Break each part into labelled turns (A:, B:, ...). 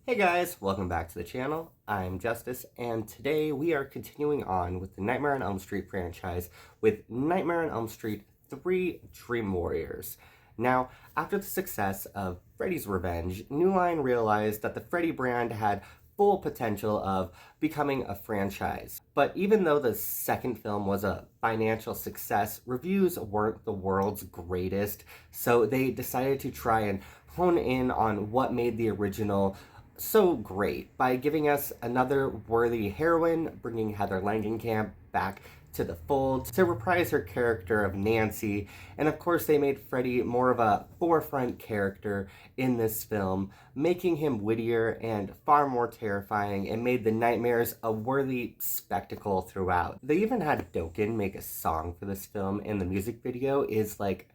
A: Hey guys, welcome back to the channel. I'm Justice, and today we are continuing on with the Nightmare on Elm Street franchise with Nightmare on Elm Street 3 Dream Warriors. Now, after the success of Freddy's Revenge, New Line realized that the Freddy brand had full potential of becoming a franchise. But even though the second film was a financial success, reviews weren't the world's greatest, so they decided to try and hone in on what made the original so great by giving us another worthy heroine, bringing Heather Langenkamp back to the fold to reprise her character of Nancy. And of course, they made Freddy more of a forefront character in this film, making him wittier and far more terrifying, and made the nightmares a worthy spectacle throughout. They even had Dokken make a song for this film, and the music video is like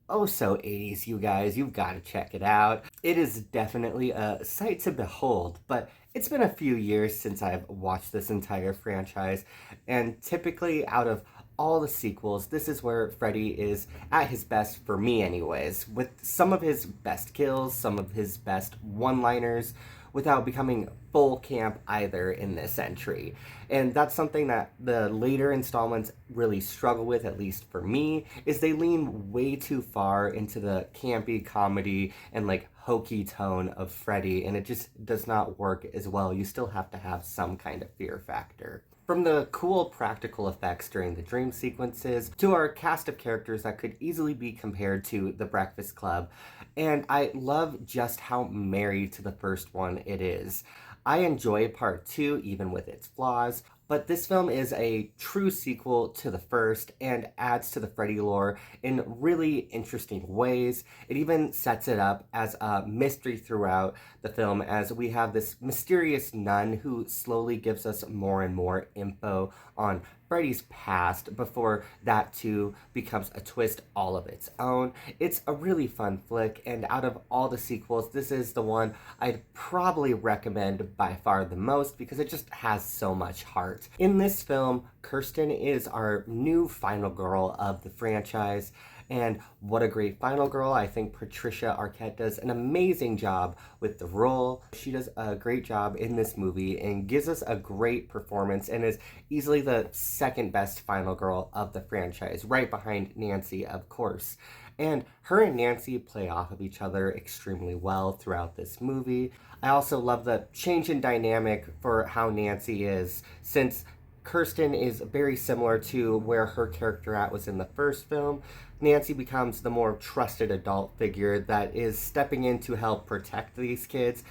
A: oh so 80s, you guys. You've got to check it out. It is definitely a sight to behold, but it's been a few years since I've watched this entire franchise, and typically out of all the sequels, this is where Freddy is at his best, for me anyways, with some of his best kills, some of his best one-liners, without becoming full camp either in this entry. And that's something that the later installments really struggle with, at least for me, is they lean way too far into the campy comedy and like hokey tone of Freddy, and it just does not work as well. You still have to have some kind of fear factor. From the cool practical effects during the dream sequences to our cast of characters that could easily be compared to The Breakfast Club, and I love just how married to the first one it is. I enjoy part 2 even with its flaws, but this film is a true sequel to the first and adds to the Freddy lore in really interesting ways. It even sets it up as a mystery throughout the film, as we have this mysterious nun who slowly gives us more and more info on Freddy's past before that too becomes a twist all of its own. It's a really fun flick, and out of all the sequels, this is the one I'd probably recommend by far the most because it just has so much heart. In this film, Kirsten is our new final girl of the franchise, and what a great final girl. I think Patricia Arquette does an amazing job with the role. She does a great job in this movie and gives us a great performance and is easily the second best final girl of the franchise, right behind Nancy, of course. And her and Nancy play off of each other extremely well throughout this movie. I also love the change in dynamic for how Nancy is, since Kirsten is very similar to where her character at was in the first film. Nancy becomes the more trusted adult figure that is stepping in to help protect these kids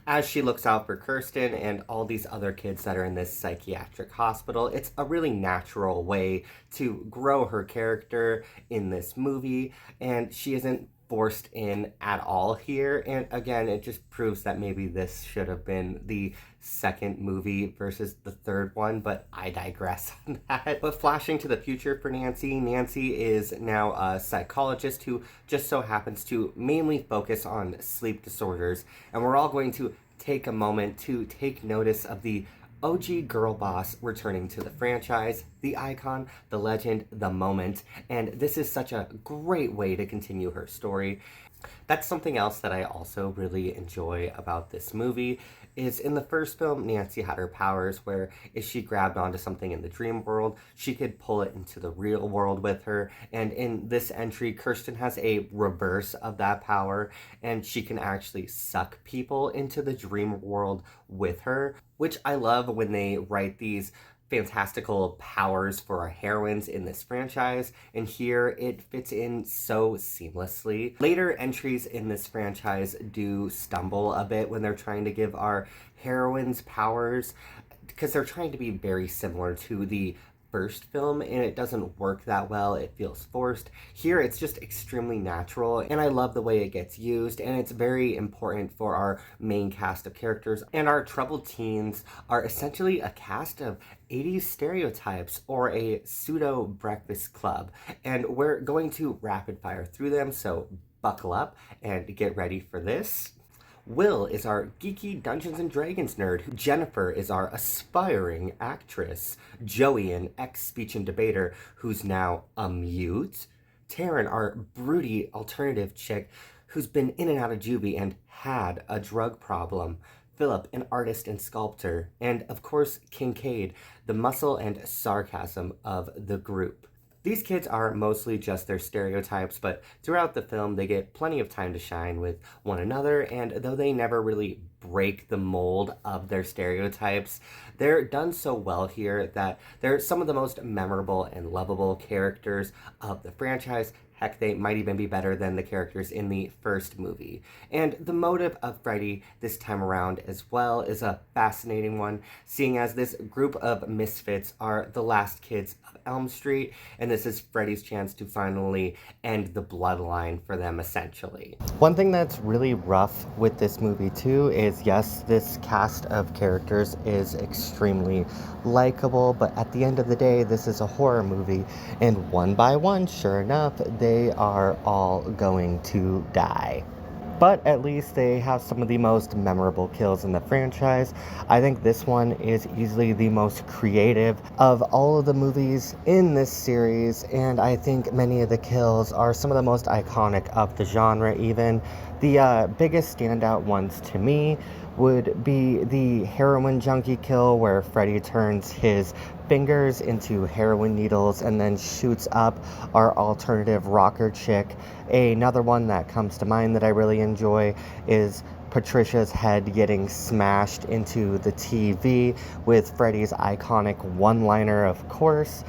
A: as she looks out for Kirsten and all these other kids that are in this psychiatric hospital. It's a really natural way to grow her character in this movie, and she isn't forced in at all here. And again, it just proves that maybe this should have been the second movie versus the third one, but I digress on that. But flashing to the future for Nancy, Nancy is now a psychologist who just so happens to mainly focus on sleep disorders, and we're all going to take a moment to take notice of the OG girl boss returning to the franchise, the icon, the legend, the moment, and this is such a great way to continue her story. That's something else that I also really enjoy about this movie, is in the first film, Nancy had her powers where if she grabbed onto something in the dream world, she could pull it into the real world with her. And in this entry, Kirsten has a reverse of that power, and she can actually suck people into the dream world with her, which I love when they write these fantastical powers for our heroines in this franchise, and here it fits in so seamlessly. Later entries in this franchise do stumble a bit when they're trying to give our heroines powers, because they're trying to be very similar to the first film, and it doesn't work that well. It feels forced. Here it's just extremely natural, and I love the way it gets used, and it's very important for our main cast of characters. And our troubled teens are essentially a cast of 80s stereotypes or a pseudo Breakfast Club, and we're going to rapid fire through them, so buckle up and get ready for this. Will is our geeky Dungeons & Dragons nerd. Jennifer is our aspiring actress. Joey, an ex-speech and debater who's now a mute. Taryn, our broody alternative chick who's been in and out of juvie and had a drug problem. Philip, an artist and sculptor, and of course Kincaid, the muscle and sarcasm of the group. These kids are mostly just their stereotypes, but throughout the film they get plenty of time to shine with one another, and though they never really break the mold of their stereotypes, they're done so well here that they're some of the most memorable and lovable characters of the franchise. Heck, they might even be better than the characters in the first movie. And the motive of Freddy this time around as well is a fascinating one, seeing as this group of misfits are the last kids of Elm Street, and this is Freddy's chance to finally end the bloodline for them, essentially. One thing that's really rough with this movie too is, yes, this cast of characters is extremely likable, but at the end of the day, this is a horror movie, and one by one, sure enough, they are all going to die. But at least they have some of the most memorable kills in the franchise. I think this one is easily the most creative of all of the movies in this series, and I think many of the kills are some of the most iconic of the genre even. The biggest standout ones to me would be the heroin junkie kill, where Freddy turns his fingers into heroin needles and then shoots up our alternative rocker chick. Another one that comes to mind that I really enjoy is Patricia's head getting smashed into the TV with Freddy's iconic one-liner, of course.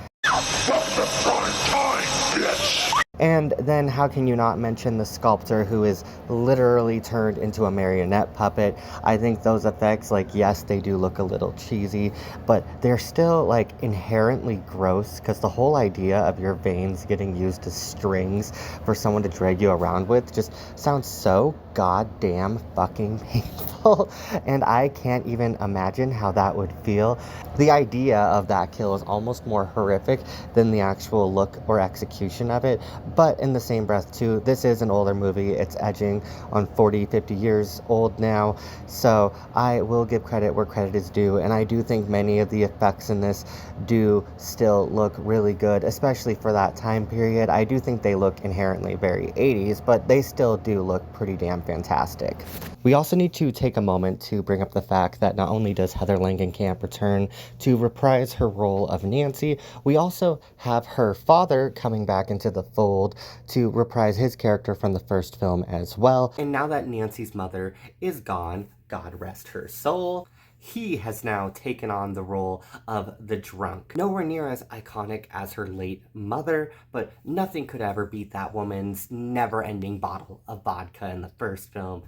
A: And then how can you not mention the sculptor who is literally turned into a marionette puppet? I think those effects, like, yes, they do look a little cheesy, but they're still, like, inherently gross, because the whole idea of your veins getting used as strings for someone to drag you around with just sounds so goddamn fucking painful, and I can't even imagine how that would feel. The idea of that kill is almost more horrific than the actual look or execution of it. But in the same breath, too, this is an older movie. It's edging on 40, 50 years old now. So I will give credit where credit is due. And I do think many of the effects in this do still look really good, especially for that time period. I do think they look inherently very 80s, but they still do look pretty damn fantastic. We also need to take a moment to bring up the fact that not only does Heather Langenkamp return to reprise her role of Nancy, we also have her father coming back into the fold to reprise his character from the first film as well. And now that Nancy's mother is gone, God rest her soul, he has now taken on the role of the drunk. Nowhere near as iconic as her late mother, but nothing could ever beat that woman's never-ending bottle of vodka in the first film.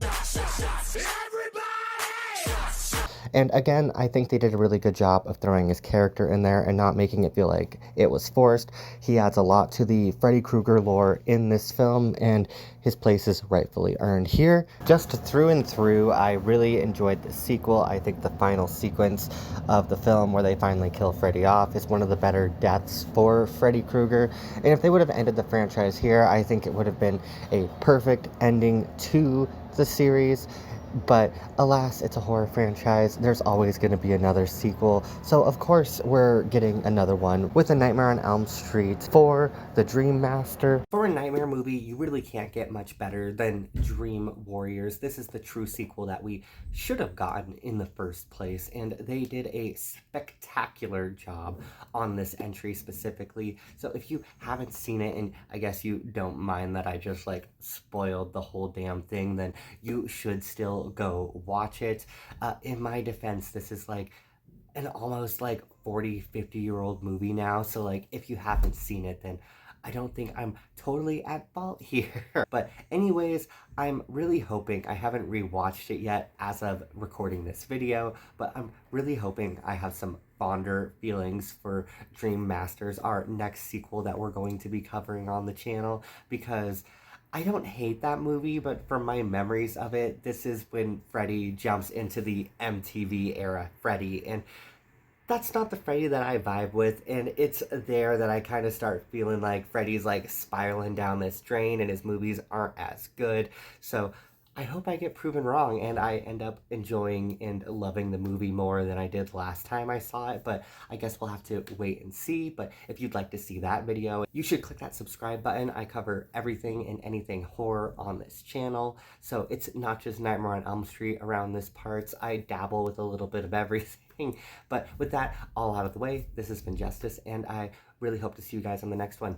A: And again, I think they did a really good job of throwing his character in there and not making it feel like it was forced. He adds a lot to the Freddy Krueger lore in this film, and his place is rightfully earned here. Just through and through, I really enjoyed the sequel. I think the final sequence of the film where they finally kill Freddy off is one of the better deaths for Freddy Krueger. And if they would have ended the franchise here, I think it would have been a perfect ending to the series. But alas, it's a horror franchise. There's always going to be another sequel. So of course we're getting another one with A Nightmare on Elm Street for the Dream Master. For a Nightmare movie, you really can't get much better than Dream Warriors. This is the true sequel that we should have gotten in the first place, and they did a spectacular job on this entry specifically. So if you haven't seen it, and I guess you don't mind that I just like spoiled the whole damn thing, then you should still go watch it. In my defense, this is like an almost like 40-50-year-old movie now, so like if you haven't seen it, then I don't think I'm totally at fault here. But anyways, I'm really hoping, I haven't rewatched it yet as of recording this video, but I'm really hoping I have some fonder feelings for Dream Masters, our next sequel that we're going to be covering on the channel, because I don't hate that movie, but from my memories of it, this is when Freddy jumps into the MTV era Freddy, and that's not the Freddy that I vibe with, and it's there that I kind of start feeling like Freddy's like spiraling down this drain and his movies aren't as good. So I hope I get proven wrong and I end up enjoying and loving the movie more than I did last time I saw it, but I guess we'll have to wait and see. But if you'd like to see that video, you should click that subscribe button. I cover everything and anything horror on this channel, so it's not just Nightmare on Elm Street around this parts. I dabble with a little bit of everything. But with that all out of the way, this has been Justice, and I really hope to see you guys on the next one.